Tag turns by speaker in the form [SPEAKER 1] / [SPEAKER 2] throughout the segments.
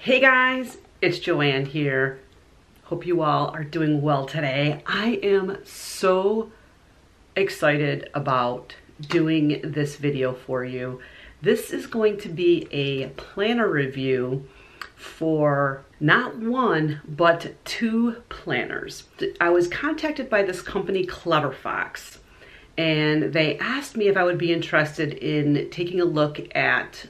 [SPEAKER 1] Hey guys, it's Joanne here. Hope you all are doing well today. I am so excited about doing this video for you. This is going to be a planner review for not one, but two planners. I was contacted by this company, Clever Fox, and they asked me if I would be interested in taking a look at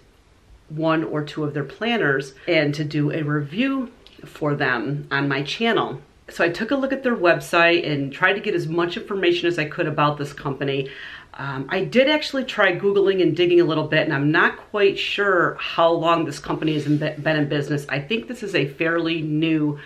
[SPEAKER 1] one or two of their planners and to do a review for them on my channel. So I took a look at their website and tried to get as much information as I could about this company. I did actually try Googling and digging a little bit, and I'm not quite sure how long this company has been in business. I think this is a fairly new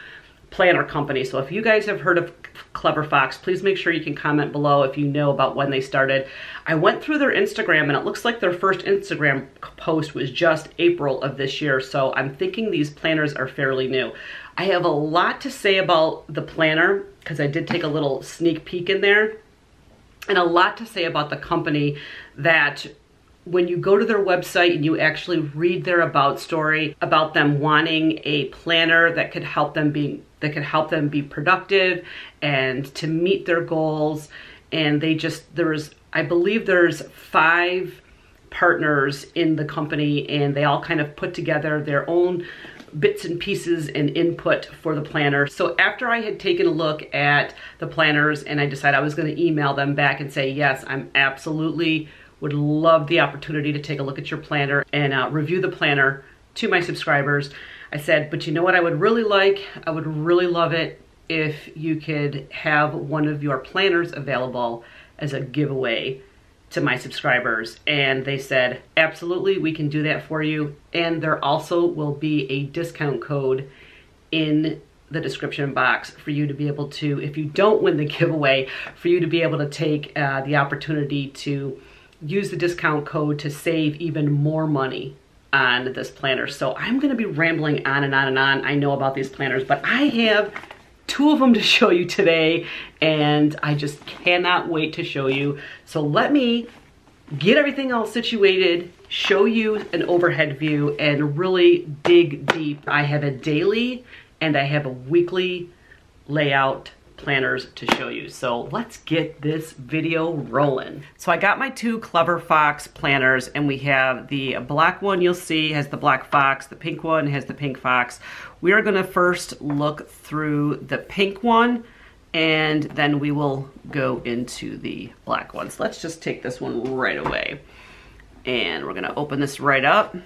[SPEAKER 1] planner company. So if you guys have heard of Clever Fox, please make sure you can comment below if you know about when they started. I went through their Instagram and it looks like their first Instagram post was just April of this year. So I'm thinking these planners are fairly new. I have a lot to say about the planner because I did take a little sneak peek in there, and a lot to say about the company that when you go to their website and you actually read their about story about them wanting a planner that could help them be productive and to meet their goals. And they just, I believe there's 5 partners in the company, and they all kind of put together their own bits and pieces and input for the planner. So after I had taken a look at the planners and I decided I was going to email them back and say, yes, I'm absolutely would love the opportunity to take a look at your planner and review the planner to my subscribers. I said, but you know what I would really like? I would really love it if you could have one of your planners available as a giveaway to my subscribers. And they said, absolutely, we can do that for you. And there also will be a discount code in the description box for you to be able to, if you don't win the giveaway, for you to be able to take the opportunity to use the discount code to save even more money on this planner. So I'm gonna be rambling on and on and on. I know about these planners, but I have 2 of them to show you today, and I just cannot wait to show you. So let me get everything all situated, show you an overhead view, and really dig deep. I have a daily and I have a weekly layout planners to show you. So let's get this video rolling. So I got my 2 Clever Fox planners, and we have the black one you'll see has the black fox, the pink one has the pink fox. We are gonna first look through the pink one, and then we will go into the black one. So let's just take this one right away. And we're gonna open this right up.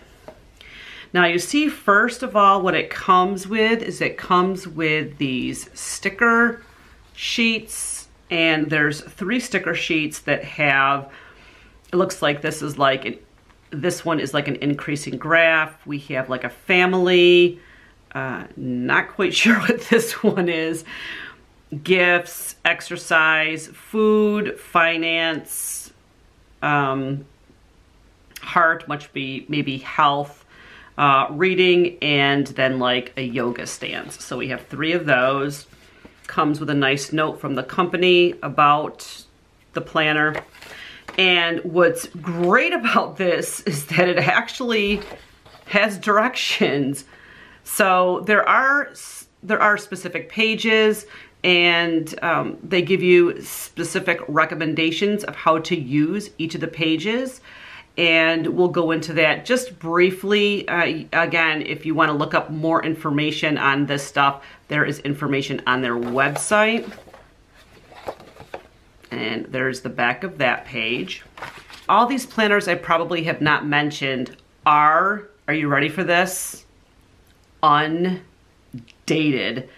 [SPEAKER 1] Now you see, first of all, what it comes with is it comes with these sticker sheets, and there's 3 sticker sheets that have, it looks like this is like, this one is like an increasing graph. We have like a family, not quite sure what this one is, gifts, exercise, food, finance, heart, much be maybe health, reading, and then like a yoga stance. So we have 3 of those. Comes with a nice note from the company about the planner. And what's great about this is that it actually has directions. So there are specific pages, and they give you specific recommendations of how to use each of the pages. And we'll go into that just briefly. Again, if you want to look up more information on this stuff, there is information on their website. And there's the back of that page. All these planners I probably have not mentioned are you ready for this? Undated.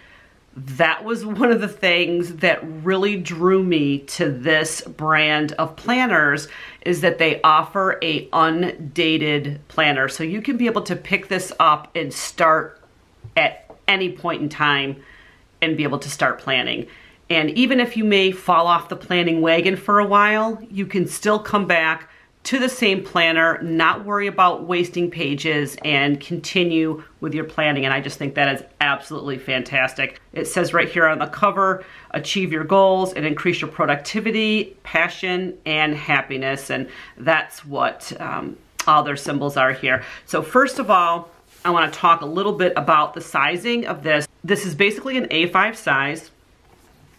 [SPEAKER 1] That was one of the things that really drew me to this brand of planners, is that they offer a undated planner. So you can be able to pick this up and start at any point in time and be able to start planning. And even if you may fall off the planning wagon for a while, you can still come back to the same planner, not worry about wasting pages, and continue with your planning. And I just think that is absolutely fantastic. It says right here on the cover, achieve your goals and increase your productivity, passion, and happiness. And that's what all their symbols are here. So first of all, I want to talk a little bit about the sizing of this. This is basically an A5 size,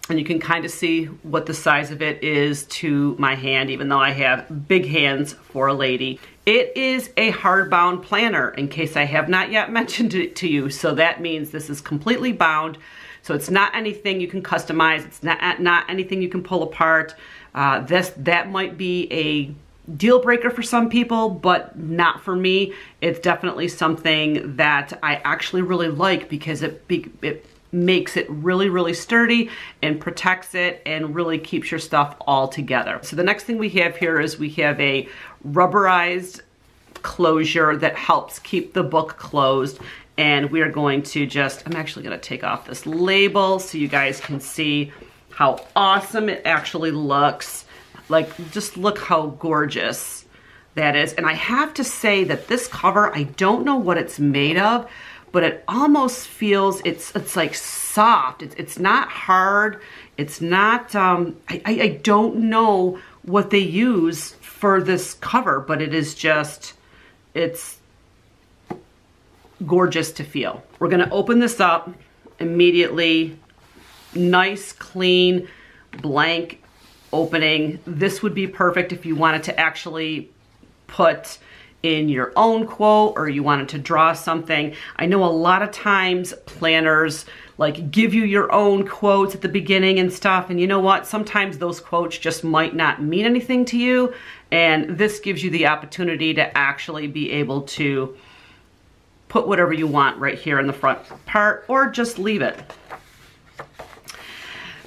[SPEAKER 1] and you can kind of see what the size of it is to my hand, even though I have big hands for a lady. It is a hardbound planner, in case I have not yet mentioned it to you. So that means this is completely bound. So it's not anything you can customize. It's not anything you can pull apart. That might be a deal breaker for some people, but not for me. It's definitely something that I actually really like because it makes it really, really sturdy and protects it and really keeps your stuff all together. So the next thing we have here is we have a rubberized closure that helps keep the book closed. And we are going to I'm actually going to take off this label so you guys can see how awesome it actually looks. Like, just look how gorgeous that is. And I have to say that this cover, I don't know what it's made of, but it almost feels, it's like soft. It's not hard. It's not, I don't know what they use for this cover, but it is just, it's gorgeous to feel. We're gonna open this up immediately. Nice, clean, blank opening. This would be perfect if you wanted to actually put in your own quote or you wanted to draw something. I know a lot of times planners like give you your own quotes at the beginning and stuff, and you know what? Sometimes those quotes just might not mean anything to you, and this gives you the opportunity to actually be able to put whatever you want right here in the front part, or just leave it.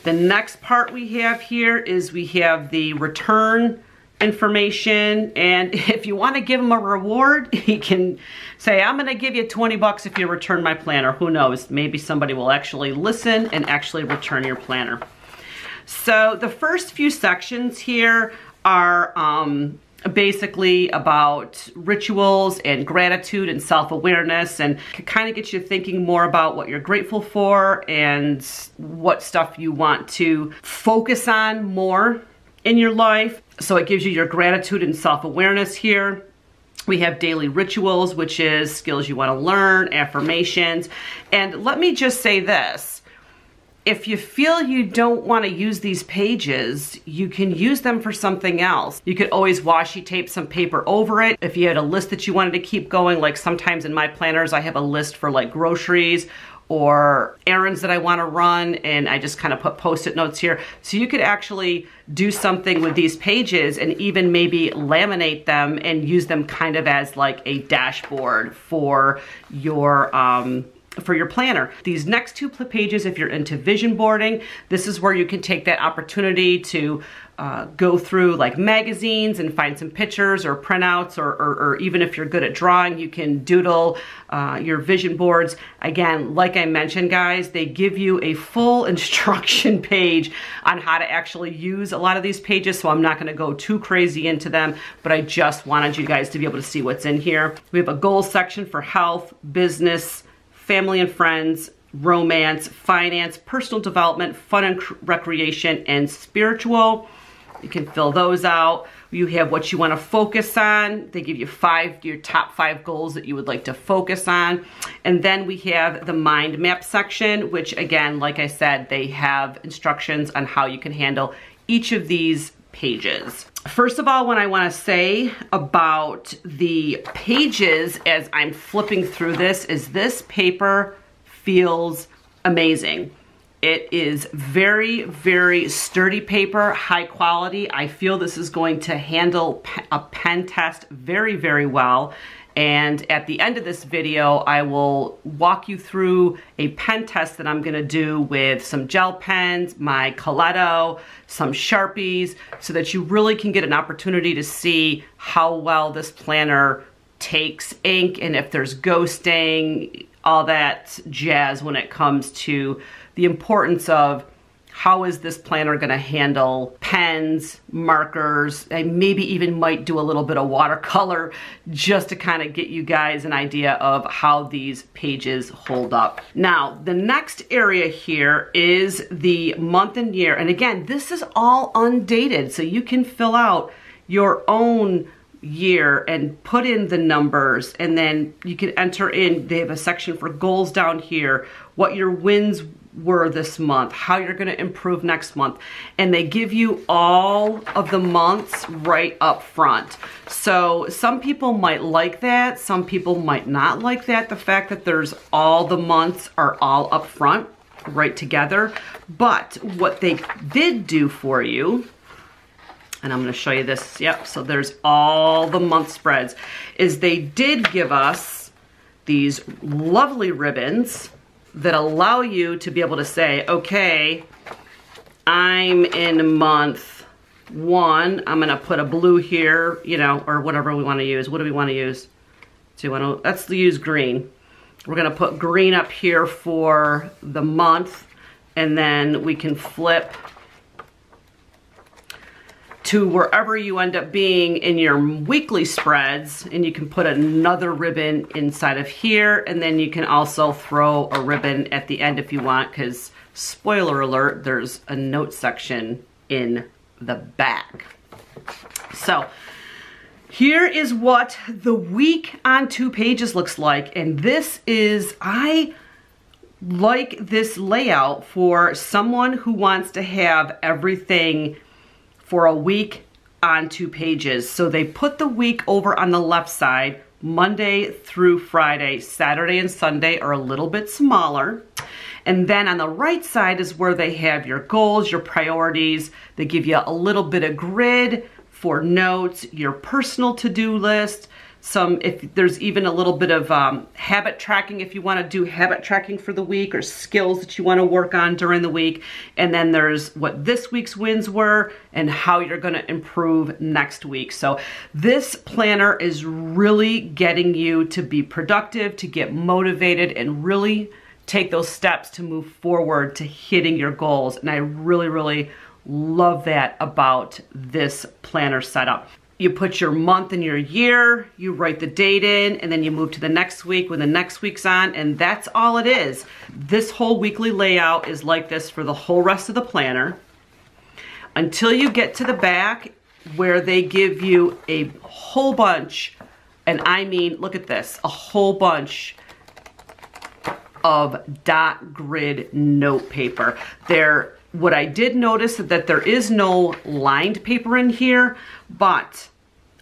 [SPEAKER 1] The next part we have here is we have the return information, and if you want to give them a reward, you can say, I'm going to give you 20 bucks if you return my planner. Who knows? Maybe somebody will actually listen and actually return your planner. So the first few sections here are basically about rituals and gratitude and self-awareness, and can kind of get you thinking more about what you're grateful for and what stuff you want to focus on more in your life. So it gives you your gratitude and self-awareness here. We have daily rituals, which is skills you want to learn, affirmations. And let me just say this. If you feel you don't want to use these pages, you can use them for something else. You could always washi tape some paper over it. If you had a list that you wanted to keep going, like sometimes in my planners, I have a list for like groceries or errands that I want to run, and I just kind of put post-it notes here. So you could actually do something with these pages and even maybe laminate them and use them kind of as like a dashboard for your planner. These next two pages, if you're into vision boarding, this is where you can take that opportunity to go through like magazines and find some pictures or printouts, or even if you're good at drawing, you can doodle your vision boards. Again, like I mentioned, guys, they give you a full instruction page on how to actually use a lot of these pages, so I'm not going to go too crazy into them, but I just wanted you guys to be able to see what's in here. We have a goals section for health, business, family and friends, romance, finance, personal development, fun and recreation, and spiritual. You can fill those out. You have what you want to focus on. They give you your top 5 goals that you would like to focus on. And then we have the mind map section, which again, like I said, they have instructions on how you can handle each of these pages. First of all, what I want to say about the pages as I'm flipping through this is this paper feels amazing. It is very, very sturdy paper, high quality. I feel this is going to handle a pen test very, very well. And at the end of this video, I will walk you through a pen test that I'm gonna do with some gel pens, my Coletto, some Sharpies, so that you really can get an opportunity to see how well this planner takes ink and if there's ghosting, all that jazz when it comes to the importance of how is this planner gonna handle pens, markers. I maybe even might do a little bit of watercolor just to kind of get you guys an idea of how these pages hold up. Now, the next area here is the month and year. And again, this is all undated, so you can fill out your own year and put in the numbers, and then you can enter in, they have a section for goals down here, what your wins were this month, how you're going to improve next month, and they give you all of the months right up front. So some people might like that, some people might not like that, the fact that there's all the months are all up front right together. But what they did do for you, and I'm going to show you this, yep, so there's all the month spreads, is they did give us these lovely ribbons that allow you to be able to say, okay, I'm in month 1, I'm going to put a blue here, you know, or whatever we want to use. What do we want to use? Let's use green. We're going to put green up here for the month, and then we can flip to wherever you end up being in your weekly spreads, and you can put another ribbon inside of here, and then you can also throw a ribbon at the end if you want, because spoiler alert, there's a note section in the back. So here is what the week on 2 pages looks like, and this is, I like this layout for someone who wants to have everything for a week on 2 pages. So they put the week over on the left side, Monday through Friday. Saturday and Sunday are a little bit smaller. And then on the right side is where they have your goals, your priorities. They give you a little bit of grid for notes, your personal to-do list, if there's even a little bit of habit tracking if you want to do habit tracking for the week, or skills that you want to work on during the week. And then there's what this week's wins were and how you're going to improve next week. So this planner is really getting you to be productive, to get motivated, and really take those steps to move forward to hitting your goals. And I really, really love that about this planner setup. You put your month and your year, you write the date in, and then you move to the next week when the next week's on, and that's all it is. This whole weekly layout is like this for the whole rest of the planner until you get to the back where they give you a whole bunch, and I mean, look at this, a whole bunch of dot grid note paper. What I did notice is that there is no lined paper in here, but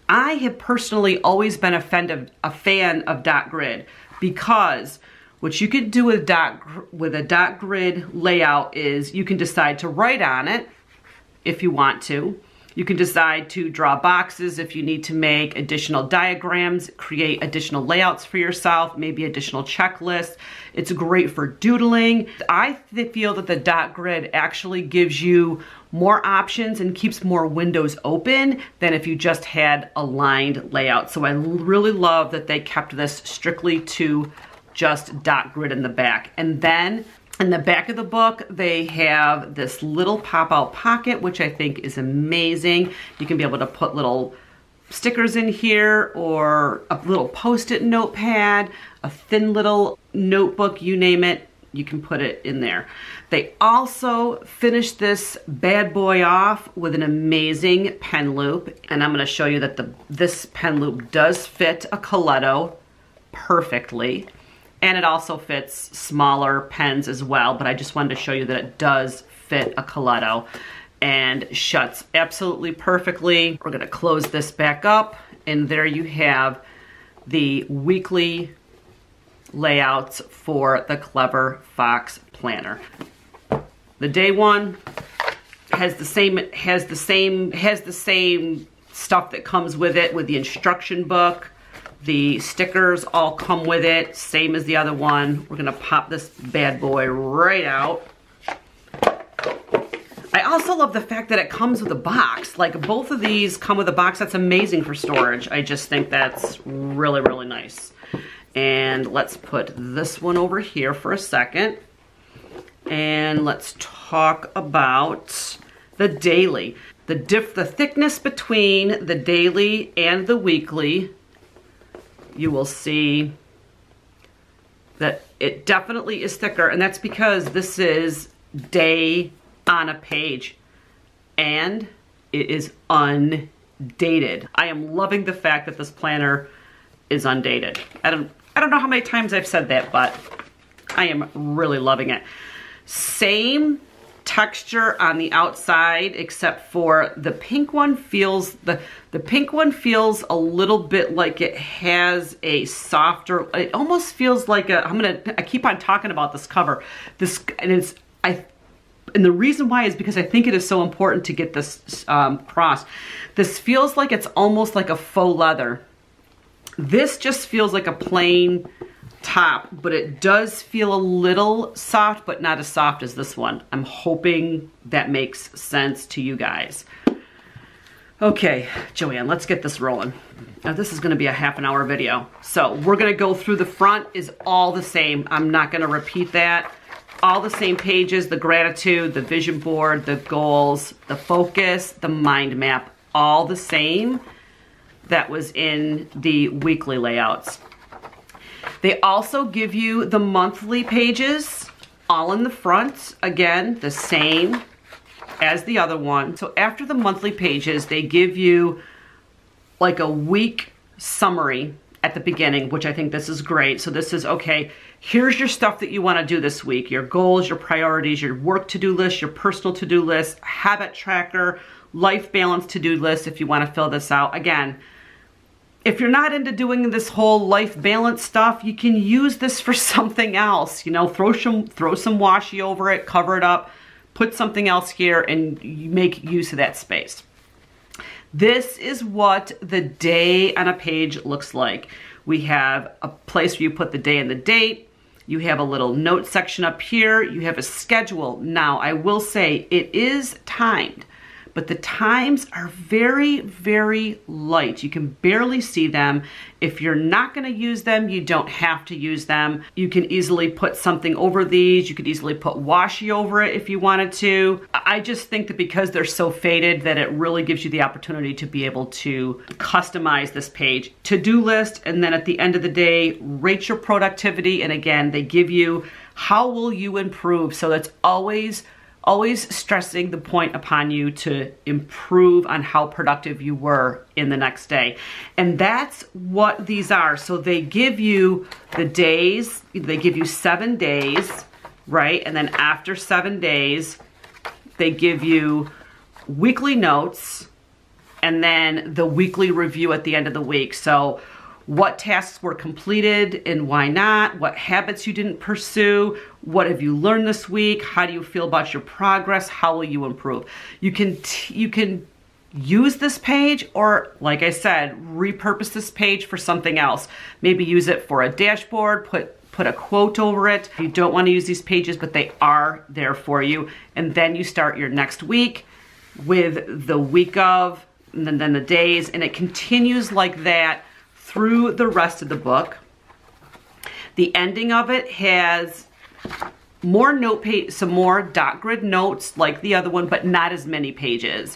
[SPEAKER 1] I have personally always been a fan of dot grid, because what you could do with a dot grid layout is you can decide to write on it if you want to. You can decide to draw boxes if you need to make additional diagrams, create additional layouts for yourself, maybe additional checklists. It's great for doodling. I feel that the dot grid actually gives you more options and keeps more windows open than if you just had a lined layout. So I really love that they kept this strictly to just dot grid in the back. And then in the back of the book, they have this little pop-out pocket, which I think is amazing. You can be able to put little stickers in here, or a little post-it notepad, a thin little notebook, you name it, you can put it in there. They also finished this bad boy off with an amazing pen loop, and I'm gonna show you that this pen loop does fit a Coletto perfectly. And it also fits smaller pens as well, but I just wanted to show you that it does fit a Coletto and shuts absolutely perfectly. We're gonna close this back up, and there you have the weekly layouts for the Clever Fox Planner. The day one has the same stuff that comes with it, with the instruction book. The stickers all come with it, same as the other one. We're gonna pop this bad boy right out. I also love the fact that it comes with a box. Like, both of these come with a box. That's amazing for storage. I just think that's really, really nice. And let's put this one over here for a second. And let's talk about the daily. The thickness between the daily and the weekly, you will see that it definitely is thicker, and that's because this is day on a page, and it is unbelievable. dated. I am loving the fact that this planner is undated. I don't know how many times I've said that, but I am really loving it. Same texture on the outside, except for the pink one feels, the pink one feels a little bit like it has a softer, it almost feels like a, I keep on talking about this cover. And the reason why is because I think it is so important to get this cross. This feels like it's almost like a faux leather. This just feels like a plain top, but it does feel a little soft, but not as soft as this one. I'm hoping that makes sense to you guys. Okay, Joanne, let's get this rolling. Now this is gonna be a half-an-hour video. So we're gonna go through the front is all the same. I'm not gonna repeat that. All the same pages, the gratitude, the vision board, the goals, the focus, the mind map, all the same that was in the weekly layouts. They also give you the monthly pages all in the front. Again, the same as the other one. So after the monthly pages, they give you like a week summary at the beginning, which I think this is great. So this is, okay, here's your stuff that you want to do this week, your goals, your priorities, your work to-do list, your personal to-do list, habit tracker, life balance to-do list if you want to fill this out. Again, if you're not into doing this whole life balance stuff, you can use this for something else. You know, throw some washi over it, cover it up, put something else here, and you make use of that space. This is what the day on a page looks like. We have a place where you put the day and the date. You have a little note section up here. You have a schedule. Now, I will say it is timed, but the times are very, very light. You can barely see them. If you're not gonna use them, you don't have to use them. You can easily put something over these. You could easily put washi over it if you wanted to. I just think that because they're so faded that it really gives you the opportunity to be able to customize this page. To-do list, and then at the end of the day, rate your productivity. And again, they give you how will you improve. So that's always stressing the point upon you to improve on how productive you were in the next day. And that's what these are. So they give you the days, they give you 7 days, right? And then after 7 days, they give you weekly notes and then the weekly review at the end of the week. So what tasks were completed and why not, what habits you didn't pursue, what have you learned this week, how do you feel about your progress, how will you improve. You can use this page or, like I said, repurpose this page for something else. Maybe use it for a dashboard, put a quote over it. You don't want to use these pages, but they are there for you. And then you start your next week with the week of, and then the days, and it continues like that through the rest of the book. The ending of it has more some more dot grid notes like the other one, but not as many pages.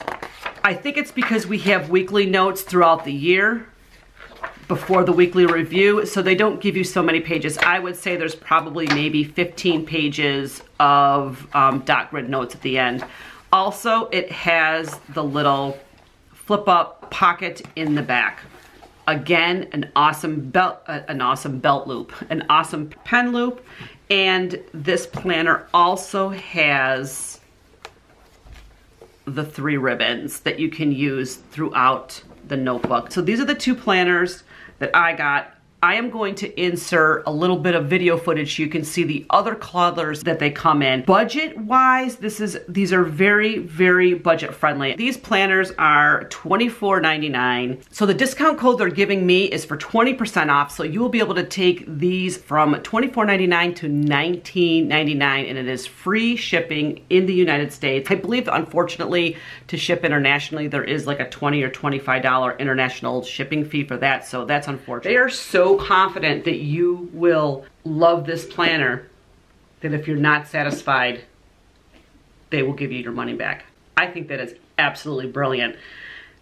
[SPEAKER 1] I think it's because we have weekly notes throughout the year before the weekly review, so they don't give you so many pages. I would say there's probably maybe 15 pages of dot grid notes at the end. Also, it has the little flip up pocket in the back. Again, an awesome belt loop, an awesome pen loop, and this planner also has the 3 ribbons that you can use throughout the notebook. So these are the 2 planners that I got. I am going to insert a little bit of video footage so you can see the other colors that they come in. Budget-wise, these are very, very budget-friendly. These planners are $24.99. So the discount code they're giving me is for 20% off, so you will be able to take these from $24.99 to $19.99, and it is free shipping in the United States. I believe, unfortunately, to ship internationally, there is like a $20 or $25 international shipping fee for that, so that's unfortunate. They are so confident that you will love this planner that if you're not satisfied, they will give you your money back. I think that is absolutely brilliant.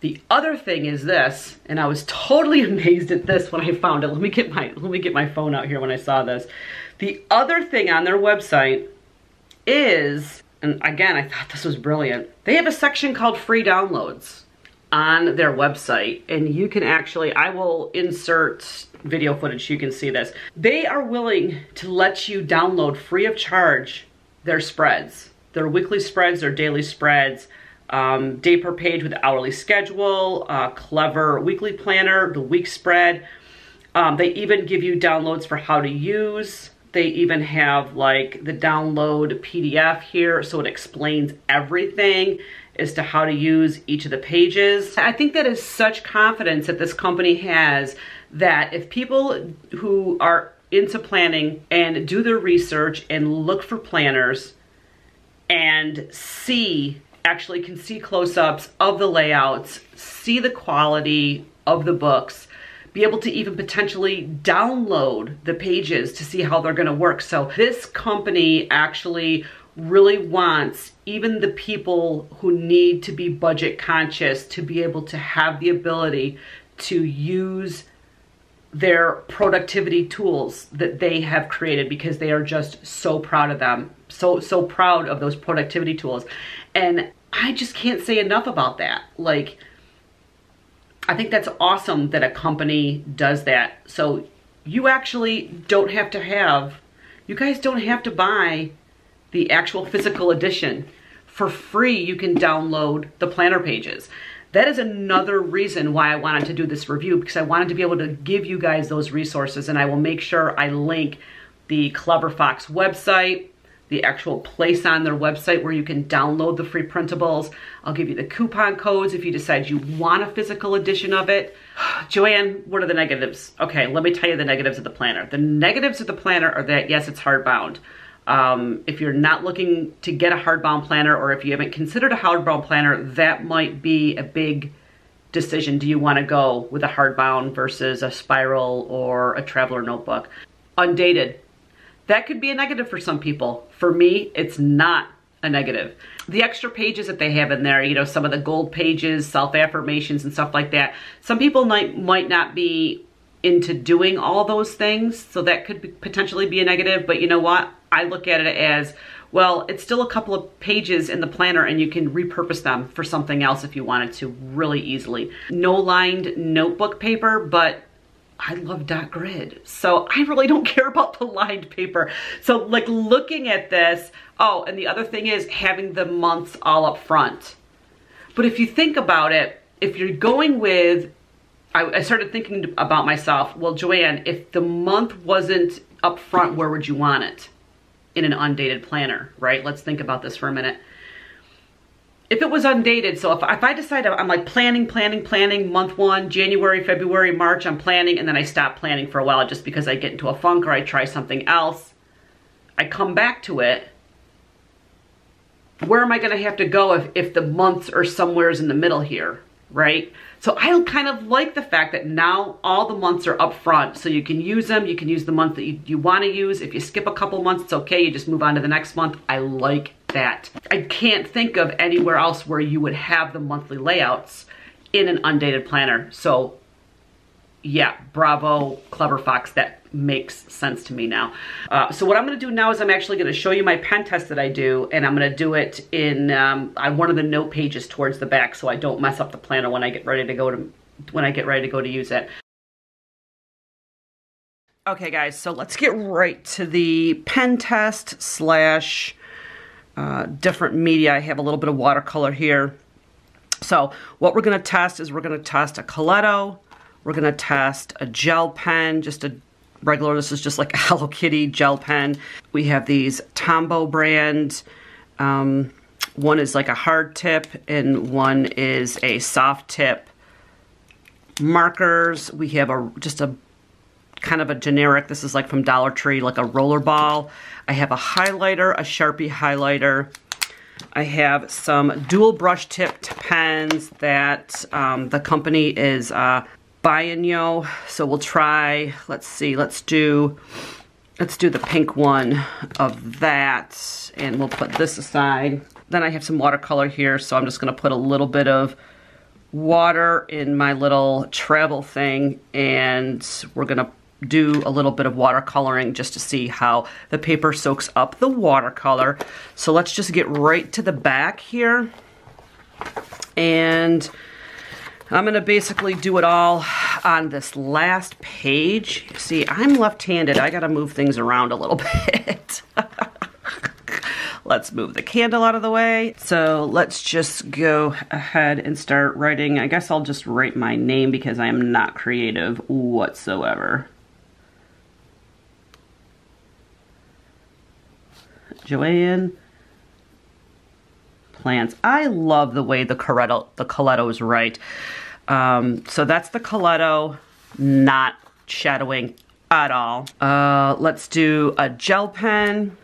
[SPEAKER 1] The other thing is this, and I was totally amazed at this when I found it. Let me get my phone out here when I saw this. The other thing on their website is, and again, I thought this was brilliant, they have a section called free downloads. on their website, and you can actually, I will insert video footage so you can see this. They are willing to let you download free of charge their spreads, their weekly spreads, their daily spreads, day per page with hourly schedule, clever weekly planner, the week spread. They even give you downloads for how to use. They even have like the download PDF here, so it explains everything as to how to use each of the pages. I think that is such confidence that this company has, that if people who are into planning and do their research and look for planners and actually can see close-ups of the layouts, see the quality of the books, be able to even potentially download the pages to see how they're gonna work. So this company actually really wants even the people who need to be budget conscious to be able to have the ability to use their productivity tools that they have created, because they are just so proud of them, so proud of those productivity tools. And I just can't say enough about that. Like, I think that's awesome that a company does that. So you actually don't have to have, you guys don't have to buy the actual physical edition. For free, you can download the planner pages. That is another reason why I wanted to do this review, because I wanted to be able to give you guys those resources, and I will make sure I link the Clever Fox website, the actual place on their website where you can download the free printables. I'll give you the coupon codes if you decide you want a physical edition of it. Joanne, what are the negatives? Okay, let me tell you the negatives of the planner. The negatives of the planner are that, yes, it's hardbound. If you're not looking to get a hardbound planner, or if you haven't considered a hardbound planner, that might be a big decision. Do you want to go with a hardbound versus a spiral or a traveler notebook? Undated. That could be a negative for some people. For me, it's not a negative. The extra pages that they have in there, you know, some of the gold pages, self-affirmations and stuff like that, some people might not be into doing all those things, so that could potentially be a negative. But you know what? I look at it as, well, it's still a couple of pages in the planner, and you can repurpose them for something else if you wanted to really easily. No lined notebook paper, but I love dot grid, so I really don't care about the lined paper. So like looking at this, oh, and the other thing is having the months all up front. But if you think about it, if you're going with, I started thinking about myself, well, Joanne, if the month wasn't up front, where would you want it? In an undated planner, right? Let's think about this for a minute. If it was undated, so if I decide I'm like planning, month one, January, February, March, I'm planning, and then I stop planning for a while just because I get into a funk or I try something else, I come back to it, where am I gonna have to go if the months are somewheres in the middle here, right? So I kind of like the fact that now all the months are up front, so you can use them. You can use the month that you want to use. If you skip a couple months, it's okay. You just move on to the next month. I like that. I can't think of anywhere else where you would have the monthly layouts in an undated planner. So yeah, bravo, Clever Fox. That makes sense to me now. So what I'm going to do now is I'm actually going to show you my pen test that I do, and I'm going to do it in one of the note pages towards the back, so I don't mess up the planner when I get ready to go to use it. Okay, guys, so let's get right to the pen test slash different media. I have a little bit of watercolor here. So what we're going to test is we're going to test a Coletto. We're going to test a gel pen, just a regular, this is just like a Hello Kitty gel pen. We have these Tombow brand. One is like a hard tip and one is a soft tip markers. We have just a kind of a generic, this is like from Dollar Tree, like a roller ball. I have a highlighter, a Sharpie highlighter. I have some dual brush tipped pens that the company is Bienyo. So we'll try, let's see, let's do the pink one of that, and we'll put this aside. Then I have some watercolor here, so I'm just gonna put a little bit of water in my little travel thing, and we're gonna do a little bit of watercoloring just to see how the paper soaks up the watercolor. So let's just get right to the back here. And I'm gonna basically do it all on this last page. See, I'm left-handed. I gotta move things around a little bit. Let's move the candle out of the way. So let's just go ahead and start writing. I guess I'll just write my name because I am not creative whatsoever. Joanne plants. I love the way the Colettos write. So that's the Coletto, not shadowing at all. Let's do a gel pen.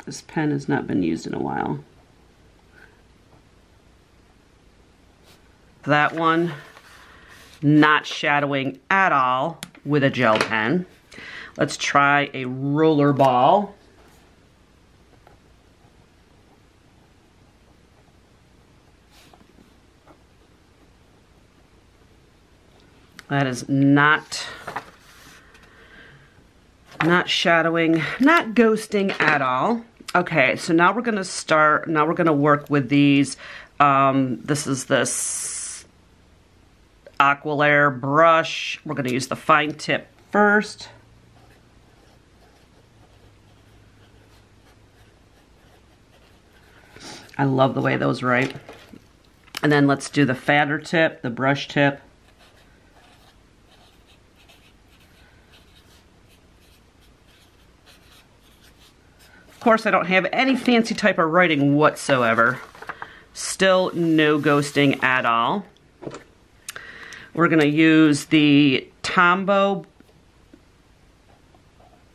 [SPEAKER 1] This pen has not been used in a while. That one, not shadowing at all with a gel pen. Let's try a roller ball. That is not shadowing, not ghosting at all. Okay, so now we're gonna start, now we're gonna work with these. This is this Aqualair brush. We're gonna use the fine tip first. I love the way those write. And then let's do the fatter tip, the brush tip. Of course, I don't have any fancy type of writing whatsoever. Still no ghosting at all. We're gonna use the Tombow,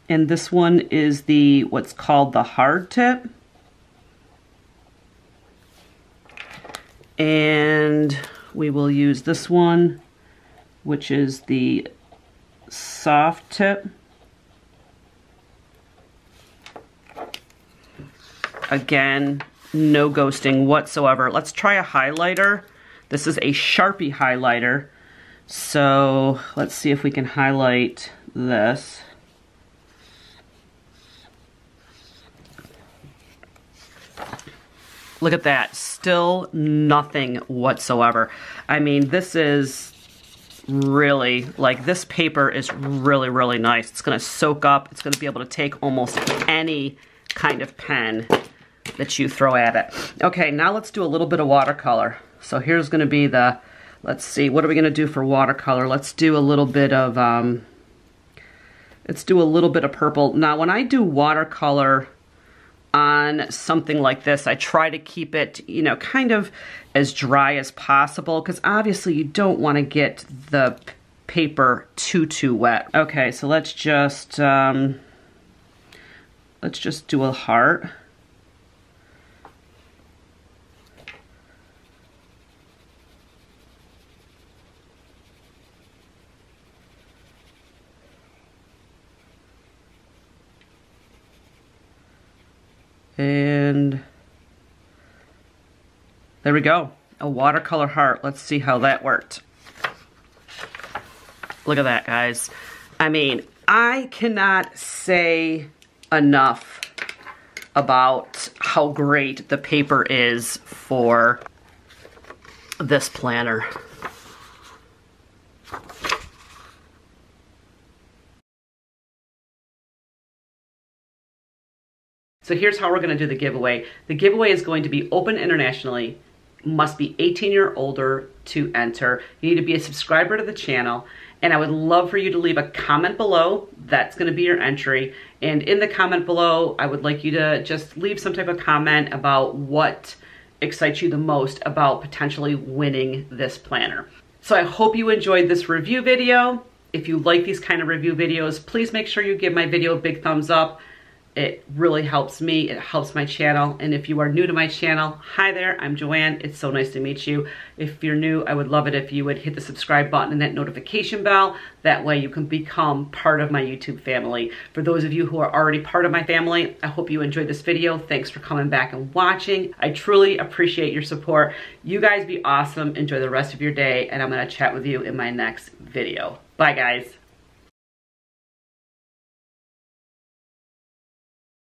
[SPEAKER 1] and this one is the, what's called the hard tip. And we will use this one, which is the soft tip. Again, no ghosting whatsoever. Let's try a highlighter. This is a Sharpie highlighter. So let's see if we can highlight this. Look at that, still nothing whatsoever. I mean, this is really, like, this paper is really, really nice. It's gonna soak up, it's gonna be able to take almost any kind of pen that you throw at it. Okay, now let's do a little bit of watercolor. So here's gonna be the, let's see, what are we gonna do for watercolor? Let's do a little bit of, purple. Now, when I do watercolor on something like this, I try to keep it, you know, kind of as dry as possible, because obviously you don't want to get the paper too wet. Okay, so let's just do a heart. And there we go, a watercolor heart. Let's see how that worked. Look at that, guys. I mean, I cannot say enough about how great the paper is for this planner. So here's how we're going to do the giveaway. The giveaway is going to be open internationally, must be 18 or older to enter. You need to be a subscriber to the channel, and I would love for you to leave a comment below. That's going to be your entry. And in the comment below, I would like you to just leave some type of comment about what excites you the most about potentially winning this planner. So I hope you enjoyed this review video. If you like these kind of review videos, please make sure you give my video a big thumbs up. It really helps me, it helps my channel. And if you are new to my channel, hi there, I'm Joanne. It's so nice to meet you. If you're new, I would love it if you would hit the subscribe button and that notification bell. That way you can become part of my YouTube family. For those of you who are already part of my family, I hope you enjoyed this video. Thanks for coming back and watching. I truly appreciate your support. You guys be awesome. Enjoy the rest of your day, and I'm gonna chat with you in my next video. Bye, guys.